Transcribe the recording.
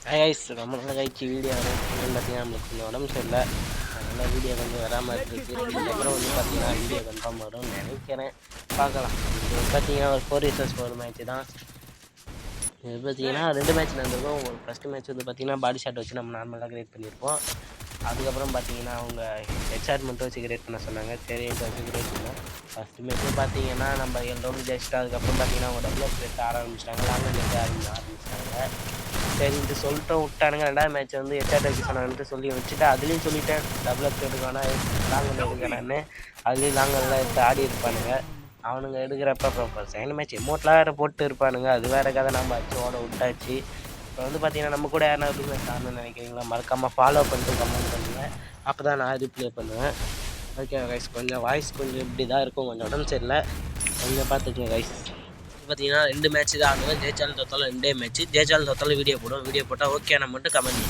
Guys ரொம்ப நாள் கழிச்சு வீடியோ வரும் பார்த்தீங்கன்னா நம்மளுக்கு கொஞ்சம் உடம்பு சரியில்லை. அதனால் வீடியோ கொஞ்சம் வராமல் இருக்குது. இதுக்கப்புறம் வந்து பார்த்தீங்கன்னா வீடியோ கன்ஃபார்ம் வரும்னு நினைக்கிறேன். பார்க்கலாம். இது பார்த்தீங்கன்னா ஒரு 4 vs 4 மேட்ச்சு தான். இது பார்த்தீங்கன்னா 2 மேட்ச் நடந்திருக்கும். ஒரு ஃபஸ்ட்டு மேட்ச் வந்து பார்த்தீங்கன்னா பாடி ஷாட் வச்சு நம்ம நார்மலாக கிரியேட் பண்ணியிருப்போம். அதுக்கப்புறம் பார்த்தீங்கன்னா அவங்க ஹெட்ஷாட் மட்டும் வச்சு கிரியேட் பண்ண சொன்னாங்க. சரி வச்சு கிரியேட் பண்ணோம். ஃபஸ்ட்டு மேட்ச்சு பார்த்தீங்கன்னா நம்ம எல்லோரும் ஜெயிச்சிட்டு அதுக்கப்புறம் பார்த்தீங்கன்னா அவங்க டெவலப் எடுத்து ஆட ஆரம்பிச்சிட்டாங்க. லாங்கில் எடுத்து ஆரம்பிச்சிட்டாங்க. சரின்ட்டு சொல்லிட்டு விட்டானுங்க. 2வது மேட்ச் வந்து ஹெட்ஷாட் வைக்க சொன்னான்ட்டு சொல்லி வச்சுட்டு அதுலேயும் சொல்லிட்டேன் டெவலப் எடுக்கணும் லாங்கல் எடுக்கணும்னு. அதுலேயும் லாங்கல்லாம் எடுத்து ஆடி இருப்பானுங்க. அவனுங்க எடுக்கிறப்ப அப்புறம் செகண்ட் மேட்ச் எமௌண்ட்லாம் வேறு போட்டு இருப்பானுங்க. அது வேறு கதை. நம்ம அடிச்சு ஓட விட்டாச்சு. இப்போ வந்து பார்த்தீங்கன்னா நம்ம கூட யாருனா ரூம்மேட் ஆடணும்னு நினைக்கிறீங்களா? மறக்காமல் ஃபாலோ பண்ணிட்டு கமெண்ட் பண்ணுங்கள். அப்போ தான் நான் ரிப்ளை பண்ணுவேன். ஓகே கைஸ், கொஞ்சம் வாய்ஸ் கொஞ்சம் இப்படி தான் இருக்கும். கொஞ்சம் உடம்பு சரியில்லை, கொஞ்சம் பார்த்துக்கங்க கைஸ். பார்த்தீங்கன்னா 2 மேட்ச் தான் ஆடுவேன். ஜெயிச்சாலும் தோத்தாலும் 2 மேட்ச். ஜெயிச்சாலும் தோத்தாலும் வீடியோ போடுவோம். வீடியோ போட்டால் ஓகே நான் மட்டும் கமெண்ட்